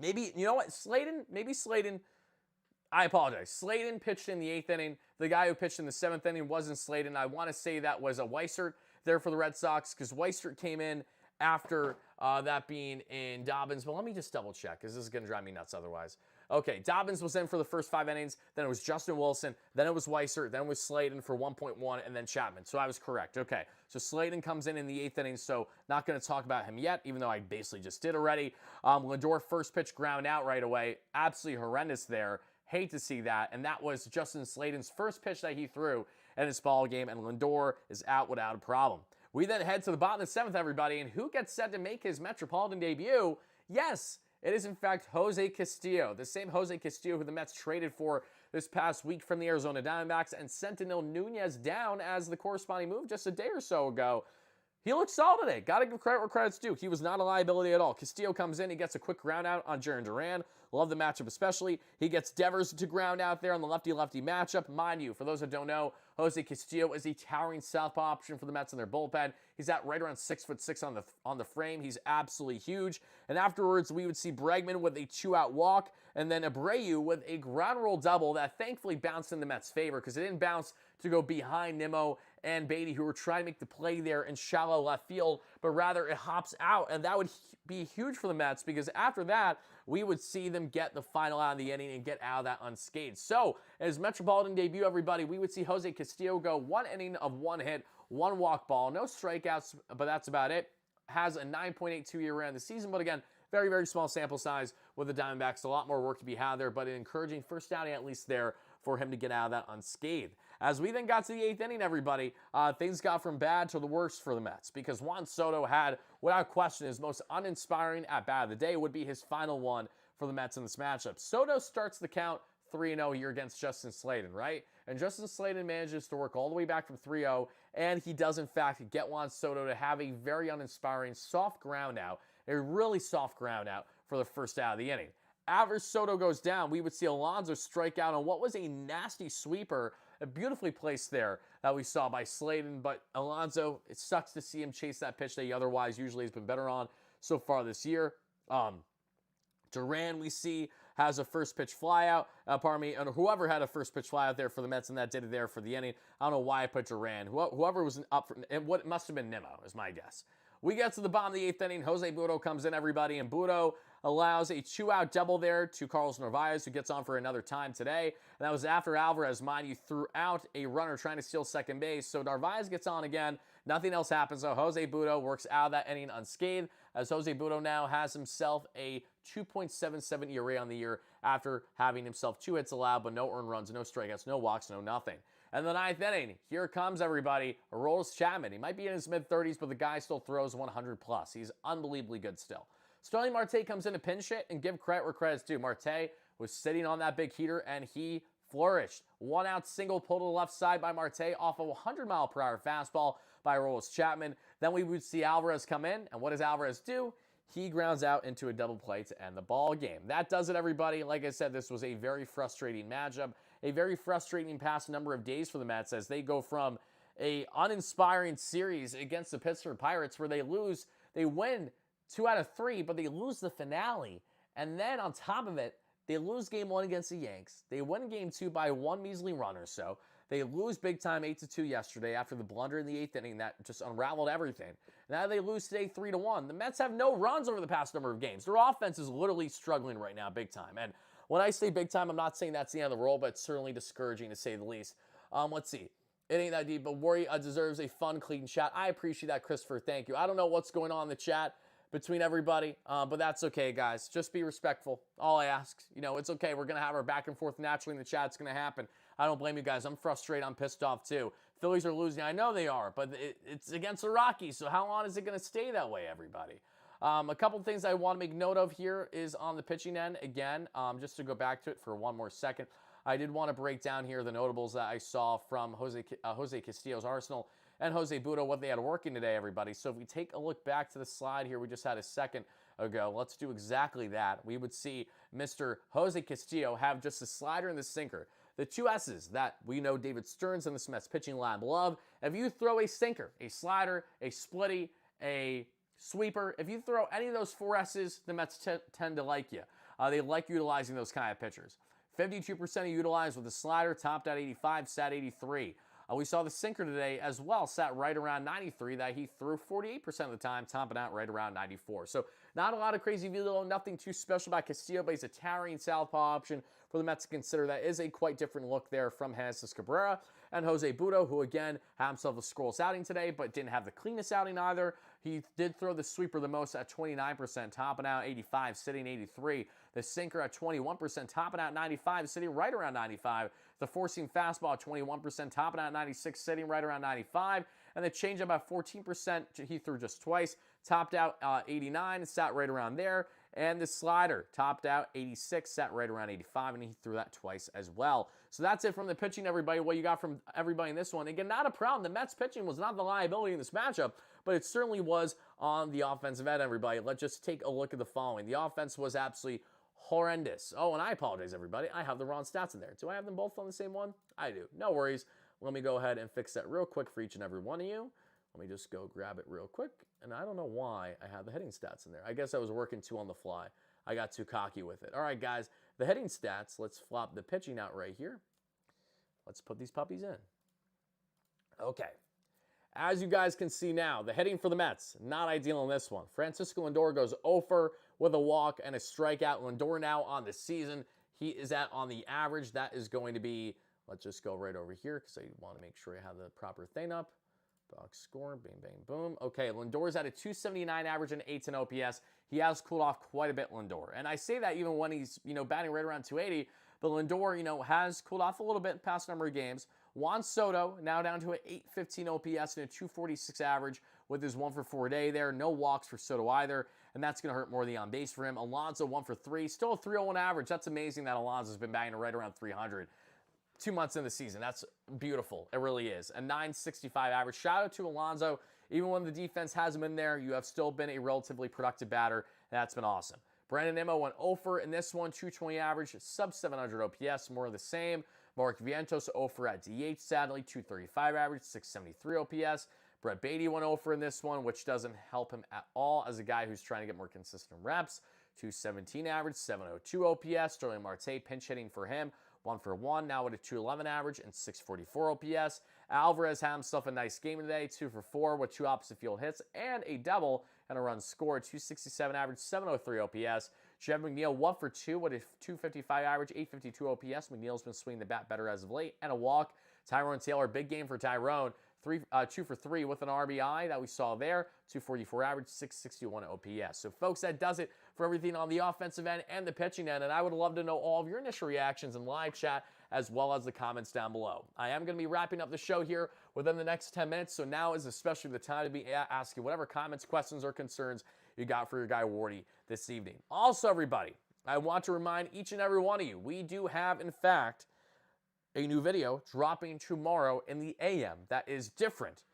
maybe, you know what, Slayton, I apologize. Slayton pitched in the 8th inning. The guy who pitched in the 7th inning wasn't Slayton. I want to say that was a Weissert there for the Red Sox, because Weissert came in after that being in Dobbins. But let me just double check, because this is going to drive me nuts otherwise. Okay, Dobbins was in for the first 5 innings. Then it was Justin Wilson. Then it was Weissert. Then it was Slayton for 1.1, and then Chapman. So I was correct. Okay, so Slayton comes in the 8th inning, so not going to talk about him yet, even though I basically just did already. Lindor first pitch ground out right away. Absolutely horrendous there. Hate to see that. And that was Justin Slayton's first pitch that he threw in this ball game, and Lindor is out without a problem. We then head to the bottom of the 7th, everybody, and who gets set to make his Metropolitan debut? Yes, it is in fact Jose Castillo, the same Jose Castillo who the Mets traded for this past week from the Arizona Diamondbacks and sent Sentinel Nunez down as the corresponding move just a day or so ago. He looked solid today. Got to give credit where credit's due. He was not a liability at all. Castillo comes in. He gets a quick ground out on Jarren Duran. Love the matchup especially. He gets Devers to ground out there on the lefty-lefty matchup. Mind you, for those that don't know, Jose Castillo is a towering southpaw option for the Mets in their bullpen. He's at right around 6'6" on the frame. He's absolutely huge. And afterwards, we would see Bregman with a 2-out walk, and then Abreu with a ground roll double that thankfully bounced in the Mets' favor because it didn't bounce to go behind Nimmo and Beatty, who were trying to make the play there in shallow left field, but rather it hops out, and that would be huge for the Mets because after that, we would see them get the final out of the inning and get out of that unscathed. So, in his Metropolitan debut, everybody, we would see Jose Castillo go 1 inning of 1 hit, 1 walk ball, no strikeouts, but that's about it. Has a 9.82 ERA in the season, but again, very, very small sample size with the Diamondbacks. A lot more work to be had there, but an encouraging first outing at least there for him to get out of that unscathed. As we then got to the 8th inning, everybody, things got from bad to the worst for the Mets because Juan Soto had, without question, his most uninspiring at-bat of the day. Would be his final one for the Mets in this matchup. Soto starts the count 3-0 here against Justin Slayton, right? And Justin Slayton manages to work all the way back from 3-0, and he does, in fact, get Juan Soto to have a very uninspiring soft ground out, a really soft ground out for the first out of the inning. After Soto goes down, we would see Alonso strike out on what was a nasty sweeper, a beautifully placed there that we saw by Slayton. But Alonso, it sucks to see him chase that pitch that he otherwise usually has been better on so far this year. Duran, we see, has a first pitch flyout. And whoever had a first pitch flyout there for the Mets and that did it there for the inning. I don't know why I put Duran. Whoever was up for it must have been Nimmo, is my guess. We get to the bottom of the 8th inning. Jose Butto comes in, everybody, and Butto allows a 2-out double there to Carlos Narvaez, who gets on for another time today. And that was after Alvarez, mind you, threw out a runner trying to steal second base. So Narvaez gets on again. Nothing else happens, so Jose Butto works out of that inning unscathed, as Jose Butto now has himself a 2.77 ERA on the year after having himself 2 hits allowed, but no earned runs, no strikeouts, no walks, no nothing. And the 9th inning, here comes everybody, Aroldis Chapman. He might be in his mid-30s, but the guy still throws 100 plus. He's unbelievably good still. Starling Marte comes in to pinch hit, and give credit where credit's due. Marte was sitting on that big heater, and he flourished. 1-out single pulled to the left side by Marte off a 100-mile-per-hour fastball by Aroldis Chapman. Then we would see Alvarez come in, and what does Alvarez do? He grounds out into a double play to end the ball game. That does it, everybody. Like I said, this was a very frustrating matchup, a very frustrating past number of days for the Mets as they go from a uninspiring series against the Pittsburgh Pirates where they win 2 out of 3, but they lose the finale. And then on top of it, they lose game 1 against the Yanks. They win game 2 by 1 measly run or so. They lose big time 8-2 yesterday after the blunder in the 8th inning that just unraveled everything. Now they lose today 3-1. The Mets have no runs over the past number of games. Their offense is literally struggling right now big time. And when I say big time, I'm not saying that's the end of the road, but it's certainly discouraging to say the least. Let's see. It ain't that deep, but Wardy deserves a fun, clean chat. I appreciate that, Christopher. Thank you. I don't know what's going on in the chat between everybody, but that's okay, guys. Just be respectful. All I ask. You know, it's okay. We're going to have our back and forth naturally in the chat. It's going to happen. I don't blame you guys. I'm frustrated. I'm pissed off, too. Phillies are losing. I know they are, but it's against the Rockies, so how long is it going to stay that way, everybody? A couple things I want to make note of here is on the pitching end. Again, just to go back to it for one more second, I did want to break down here the notables that I saw from Jose Castillo's Arsenal and Jose Butto, what they had working today, everybody. So if we take a look back to the slide here we just had a second ago, let's do exactly that. We would see Mr. Jose Castillo have just the slider and the sinker. The 2 S's that we know David Stearns and the Mets pitching lab love. If you throw a sinker, a slider, a splitty, a sweeper, if you throw any of those 4 S's, the Mets tend to like you. They like utilizing those kind of pitchers. 52% utilized with the slider, topped at 85, sat 83. We saw the sinker today as well, sat right around 93, that he threw 48% of the time, topping out right around 94. So not a lot of crazy velo, nothing too special about Castillo, but he's a towering southpaw option for the Mets to consider. That is a quite different look there from Jesus Cabrera. And Jose Butto, who again had himself a scoreless outing today, but didn't have the cleanest outing either. He did throw the sweeper the most at 29%, topping out 85, sitting 83. The sinker at 21%, topping out 95, sitting right around 95. The four-seam fastball at 21%, topping out 96, sitting right around 95. And the changeup at 14%, he threw just twice, topped out 89, sat right around there. And the slider topped out 86, sat right around 85, and he threw that twice as well. So that's it from the pitching, everybody. What you got from everybody in this one. Again, not a problem. The Mets pitching was not the liability in this matchup, but it certainly was on the offensive end, everybody. Let's just take a look at the following. The offense was absolutely horrendous. Oh, and I apologize, everybody. I have the wrong stats in there. Do I have them both on the same one? I do. No worries. Let me go ahead and fix that real quick for each and every one of you. Let me just go grab it real quick. And I don't know why I have the hitting stats in there. I guess I was working too on the fly. I got too cocky with it. All right, guys, the hitting stats. Let's flop the pitching out right here. Let's put these puppies in. Okay. As you guys can see now, the hitting for the Mets, not ideal in this one. Francisco Lindor goes 0 with a walk and a strikeout. Lindor now on the season, he is at on the average. That is going to be, let's just go right over here because I want to make sure I have the proper thing up. Box score, bing, bang, boom. Okay, Lindor's at a 279 average and 8 OPS. He has cooled off quite a bit, Lindor. And I say that even when he's, batting right around 280, But Lindor, has cooled off a little bit in the past number of games. Juan Soto now down to an 815 OPS and a 246 average with his 1-for-4 day there. No walks for Soto either, and that's going to hurt more the on base for him. Alonso 1-for-3, still a 301 average. That's amazing that Alonso's been batting right around 300. 2 months in the season. That's beautiful. It really is. A 965 average. Shout out to Alonso. Even when the defense hasn't been there, you have still been a relatively productive batter. That's been awesome. Brandon Nimmo went 0-for in this one. 220 average, sub 700 OPS, more of the same. Mark Vientos 0-for at DH, sadly. 235 average, 673 OPS. Brett Beatty went 0-for in this one, which doesn't help him at all as a guy who's trying to get more consistent reps. 217 average, 702 OPS. Sterling Marte pinch hitting for him. 1-for-1, now with a 211 average and 644 OPS. Alvarez had himself a nice game today, 2-for-4 with 2 opposite field hits and a double and a run scored. 267 average, 703 OPS. Jeff McNeil 1-for-2 with a 255 average, 852 OPS. McNeil's been swinging the bat better as of late, and a walk. Tyrone Taylor, big game for Tyrone. 2-for-3 with an RBI that we saw there. 244 average, 661 OPS. So, folks, that does it for everything on the offensive end and the pitching end. And I would love to know all of your initial reactions in live chat as well as the comments down below. I am going to be wrapping up the show here within the next 10 minutes. So now is especially the time to be asking whatever comments, questions, or concerns you got for your guy Wardy this evening. Also, everybody, I want to remind each and every one of you, we do have, in fact, a new video dropping tomorrow in the AM that is different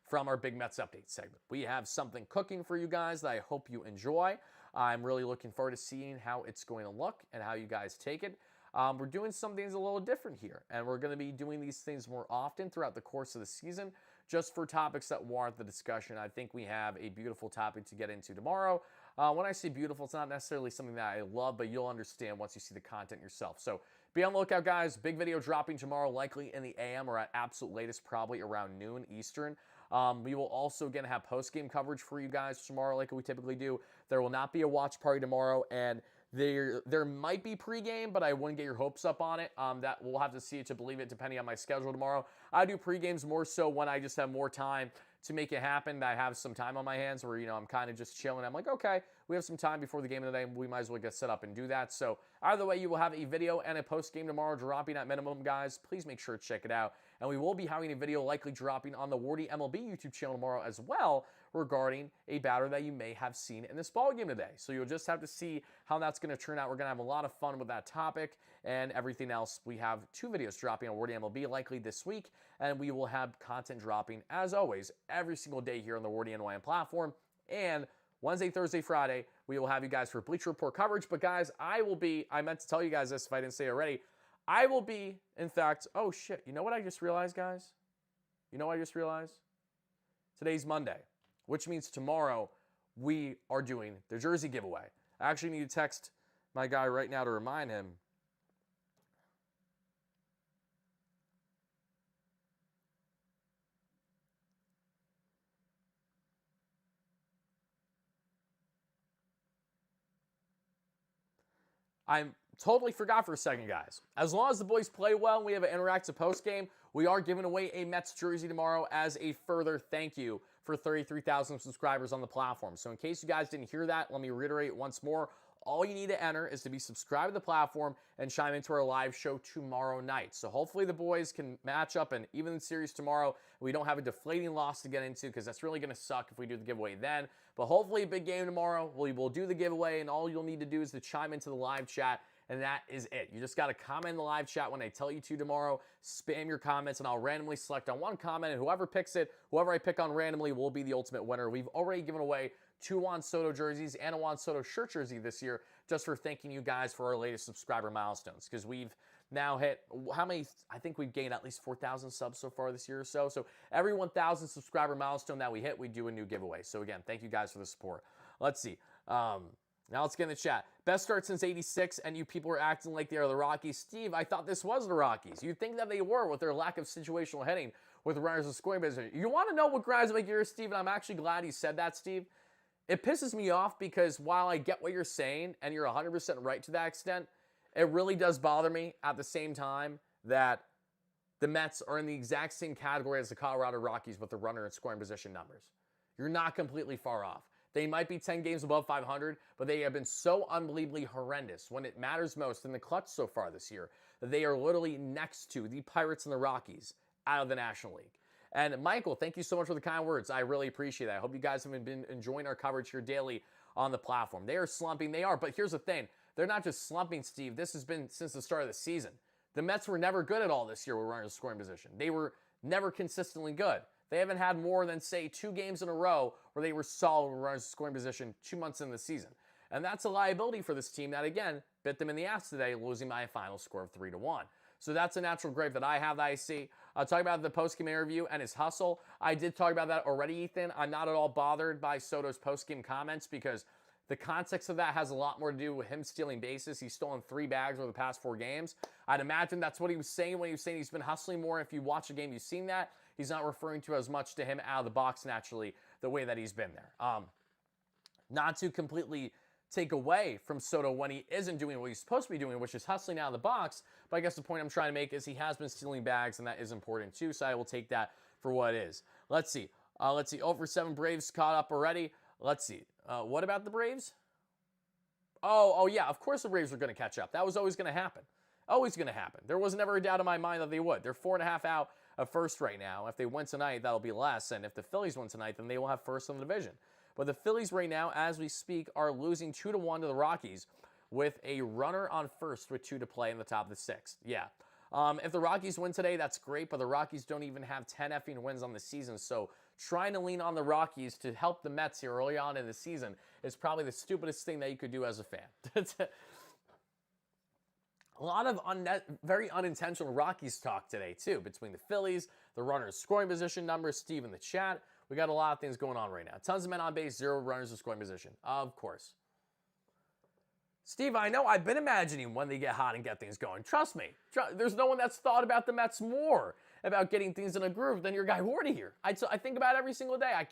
from our Big Mets Update segment. We have something cooking for you guys that I hope you enjoy. I'm really looking forward to seeing how it's going to look and how you guys take it. We're doing some things a little different here, and we're going to be doing these things more often throughout the course of the season, just for topics that warrant the discussion. I think we have a beautiful topic to get into tomorrow. When I say beautiful, it's not necessarily something that I love, but you'll understand once you see the content yourself. So be on the lookout, guys. Big video dropping tomorrow, likely in the AM or at absolute latest, probably around noon Eastern. We will also, again, have post-game coverage for you guys tomorrow like we typically do. There will not be a watch party tomorrow, and there might be pregame, but I wouldn't get your hopes up on it. That we'll have to see it to believe it, depending on my schedule tomorrow. I do pregames more so when I just have more time to make it happen, that I have some time on my hands where, I'm kind of just chilling. I'm like, okay, we have some time before the game of the day, and we might as well get set up and do that. So either way, you will have a video and a post-game tomorrow dropping at minimum, guys. Please make sure to check it out. And we will be having a video likely dropping on the WardyMLB YouTube channel tomorrow as well regarding a batter that you may have seen in this ball game today. So you'll just have to see how that's going to turn out. We're going to have a lot of fun with that topic and everything else. We have 2 videos dropping on WardyMLB likely this week, and we will have content dropping, as always, every single day here on the WardyNYM platform. And Wednesday, Thursday, Friday, we will have you guys for Bleacher Report coverage. But, guys, I meant to tell you guys this if I didn't say it already. I will be, in fact, oh, shit. You know what I just realized, guys? You know what I just realized? Today's Monday, which means tomorrow we are doing the jersey giveaway. I actually need to text my guy right now to remind him. I totally forgot for a second, guys. As long as the boys play well and we have an interactive post-game, we are giving away a Mets jersey tomorrow as a further thank you for 33,000 subscribers on the platform. So in case you guys didn't hear that, let me reiterate once more. All you need to enter is to be subscribed to the platform and chime into our live show tomorrow night. So hopefully the boys can match up and even the series tomorrow. We don't have a deflating loss to get into because that's really going to suck if we do the giveaway then. But hopefully a big game tomorrow. We will do the giveaway, and all you'll need to do is to chime into the live chat, and that is it. You just got to comment in the live chat when I tell you to tomorrow. Spam your comments, and I'll randomly select on one comment, and whoever picks it, whoever I pick on randomly will be the ultimate winner. We've already given away 2 Juan Soto jerseys and a Juan Soto shirt jersey this year just for thanking you guys for our latest subscriber milestones, because we've now hit, how many? I think we've gained at least 4,000 subs so far this year or so. So every 1,000 subscriber milestone that we hit, we do a new giveaway. So again, thank you guys for the support. Let's see. Now let's get in the chat. Best start since '86, and you people are acting like they are the Rockies. Steve, I thought this was the Rockies. You'd think that they were with their lack of situational hitting with runners in scoring position. You want to know what grinds my gears, Steve? And I'm actually glad you said that, Steve. It pisses me off because while I get what you're saying, and you're 100% right to that extent, it really does bother me at the same time that the Mets are in the exact same category as the Colorado Rockies with the runner and scoring position numbers. You're not completely far off. They might be 10 games above 500, but they have been so unbelievably horrendous when it matters most in the clutch so far this year that they are literally next to the Pirates and the Rockies out of the National League. And Michael, thank you so much for the kind words. I really appreciate that. I hope you guys have been enjoying our coverage here daily on the platform. They are slumping. They are. But here's the thing. They're not just slumping, Steve. This has been since the start of the season. The Mets were never good at all this year with runners in scoring position. They were never consistently good. They haven't had more than, say, 2 games in a row where they were solid with runners in scoring position 2 months into the season. And that's a liability for this team that, again, bit them in the ass today, losing by a final score of 3-1. So that's a natural gripe that I have that I see. I'll talk about the post-game interview and his hustle. I did talk about that already, Ethan. I'm not at all bothered by Soto's post-game comments because the context of that has a lot more to do with him stealing bases. He's stolen 3 bags over the past 4 games. I'd imagine that's what he was saying when he was saying he's been hustling more. If you watch the game, you've seen that. He's not referring to as much to him out of the box naturally the way that he's been there. Not to completely take away from Soto when he isn't doing what he's supposed to be doing, which is hustling out of the box. But I guess the point I'm trying to make is he has been stealing bags, and that is important too. So I will take that for what it is. Let's see. 0-for-7 Braves caught up already. Let's see. What about the Braves? Oh, yeah. Of course the Braves are going to catch up. That was always going to happen. Always going to happen. There was never a doubt in my mind that they would. They're 4.5 out of first right now. If they win tonight, that'll be less. And if the Phillies win tonight, then they will have first in the division. But the Phillies right now, as we speak, are losing 2-1 to the Rockies with a runner on first with 2 to play in the top of the 6th. Yeah. If the Rockies win today, that's great, but the Rockies don't even have 10 effing wins on the season. So trying to lean on the Rockies to help the Mets here early on in the season is probably the stupidest thing that you could do as a fan. A lot of very unintentional Rockies talk today, too, between the Phillies, the runners' scoring position numbers, Steve in the chat. We got a lot of things going on right now. Tons of men on base, 0 runners in scoring position. Of course. Steve, I know I've been imagining when they get hot and get things going. Trust me. There's no one that's thought about the Mets more about getting things in a groove than your guy Wardy here. I think about it every single day. I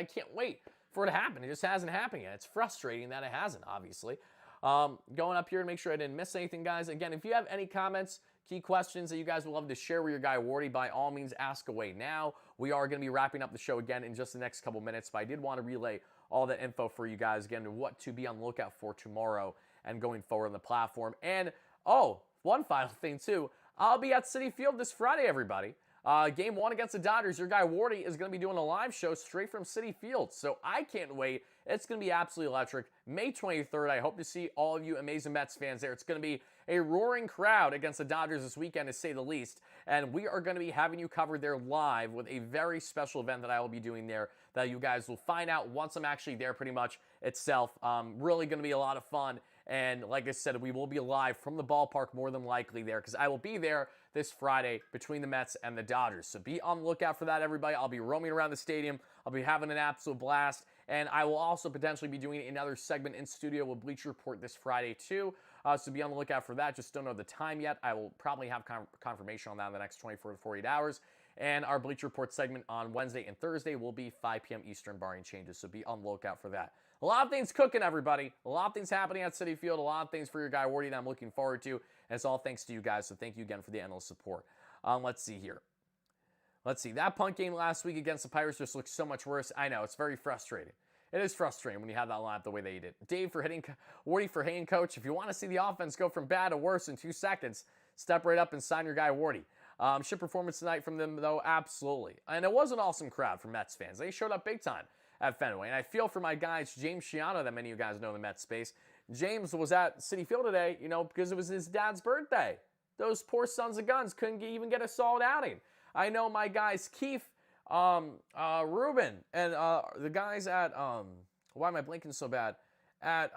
can't wait for it to happen. It just hasn't happened yet. It's frustrating that it hasn't, obviously. Going up here to make sure I didn't miss anything, guys. Again, if you have any comments, key questions that you guys would love to share with your guy Wardy, by all means, ask away now. We are going to be wrapping up the show again in just the next couple minutes, but I did want to relay all that info for you guys, again, to what to be on the lookout for tomorrow and going forward on the platform. And, one final thing, too. I'll be at Citi Field this Friday, everybody. Game 1 against the Dodgers. Your guy Wardy is going to be doing a live show straight from Citi Field, so I can't wait. It's going to be absolutely electric. May 23rd, I hope to see all of you amazing Mets fans there. It's going to be a roaring crowd against the Dodgers this weekend, to say the least, and we are going to be having you covered there live with a very special event that I will be doing there that you guys will find out once I'm actually there pretty much itself. Really going to be a lot of fun. And like I said, we will be live from the ballpark more than likely there, because I will be there this Friday between the Mets and the Dodgers. So be on the lookout for that, everybody. I'll be roaming around the stadium. I'll be having an absolute blast. And I will also potentially be doing another segment in studio with Bleacher Report this Friday, too. So be on the lookout for that. Just don't know the time yet. I will probably have confirmation on that in the next 24 to 48 hours. And our Bleacher Report segment on Wednesday and Thursday will be 5 p.m. Eastern, barring changes. So be on the lookout for that. A lot of things cooking, everybody. A lot of things happening at Citi Field. A lot of things for your guy Wardy that I'm looking forward to. And it's all thanks to you guys. So thank you again for the endless support. Let's see here. Let's see. That punt game last week against the Pirates just looks so much worse. I know. It's very frustrating. It is frustrating when you have that lineup the way they did. Dave for hitting, Wardy for hitting coach. If you want to see the offense go from bad to worse in 2 seconds, step right up and sign your guy Wardy. Ship performance tonight from them, though, absolutely. And it was an awesome crowd from Mets fans. They showed up big time at Fenway. And I feel for my guys, James Shiano, that many of you guys know in the Mets space. James was at Citi Field today, because it was his dad's birthday. Those poor sons of guns couldn't even get a solid outing. I know my guys, Keith, Ruben, and the guys at, why am I blinking so bad? At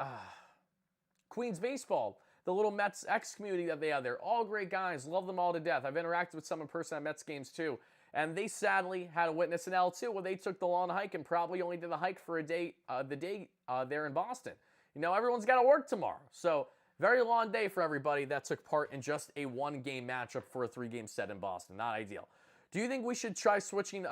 Queens Baseball, the little Mets X community that they have there. All great guys. Love them all to death. I've interacted with some in person at Mets games, too. And they sadly had to witness an L, too, where they took the long hike and probably only did the hike for the day there in Boston. Everyone's got to work tomorrow. So, very long day for everybody that took part in just a 1-game matchup for a 3-game set in Boston. Not ideal. Do you think we should try switching?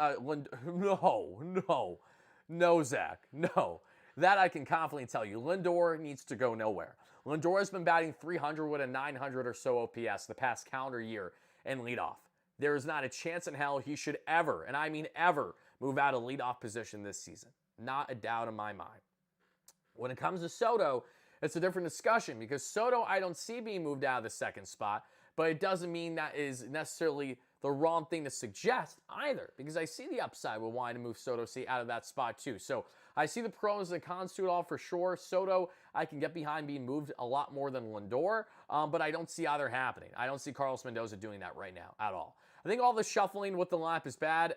No, Zach. No. That I can confidently tell you. Lindor needs to go nowhere. Lindor has been batting .300 with a .900 or so OPS the past calendar year in leadoff. There is not a chance in hell he should ever, and I mean ever, move out of leadoff position this season. Not a doubt in my mind. When it comes to Soto, it's a different discussion because Soto I don't see being moved out of the second spot, but it doesn't mean that is necessarily the wrong thing to suggest either, because I see the upside with wanting to move Soto out of that spot too. So I see the pros and cons to it all for sure. Soto, I can get behind being moved a lot more than Lindor, but I don't see either happening. I don't see Carlos Mendoza doing that right now at all. I think all the shuffling with the lineup is bad.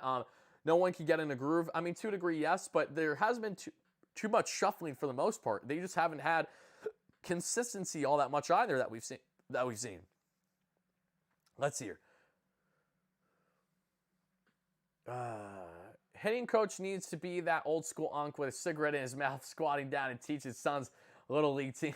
No one can get in a groove. I mean, to a degree, yes, but there has been too much shuffling for the most part. They just haven't had consistency all that much either that we've seen. Let's see here. Hitting coach needs to be that old school unk with a cigarette in his mouth, squatting down and teach his son's little league team.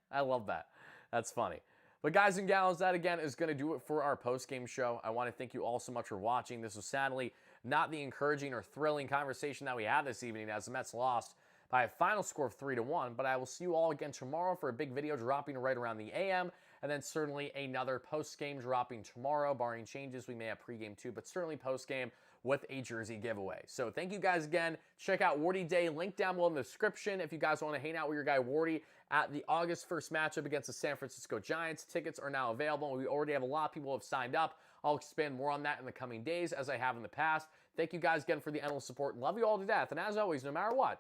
I love that. That's funny. But guys and gals, that again is going to do it for our post-game show. I want to thank you all so much for watching. This was sadly not the encouraging or thrilling conversation that we had this evening as the Mets lost by a final score of 3-1. But I will see you all again tomorrow for a big video dropping right around the AM. And then certainly another post-game dropping tomorrow, barring changes. We may have pregame too, but certainly post-game with a jersey giveaway. So thank you guys again. Check out Wardy Day, link down below in the description if you guys want to hang out with your guy Wardy at the August 1st matchup against the San Francisco Giants. Tickets are now available. We already have a lot of people who have signed up. I'll expand more on that in the coming days as I have in the past. Thank you guys again for the endless support. Love you all to death. And as always, no matter what,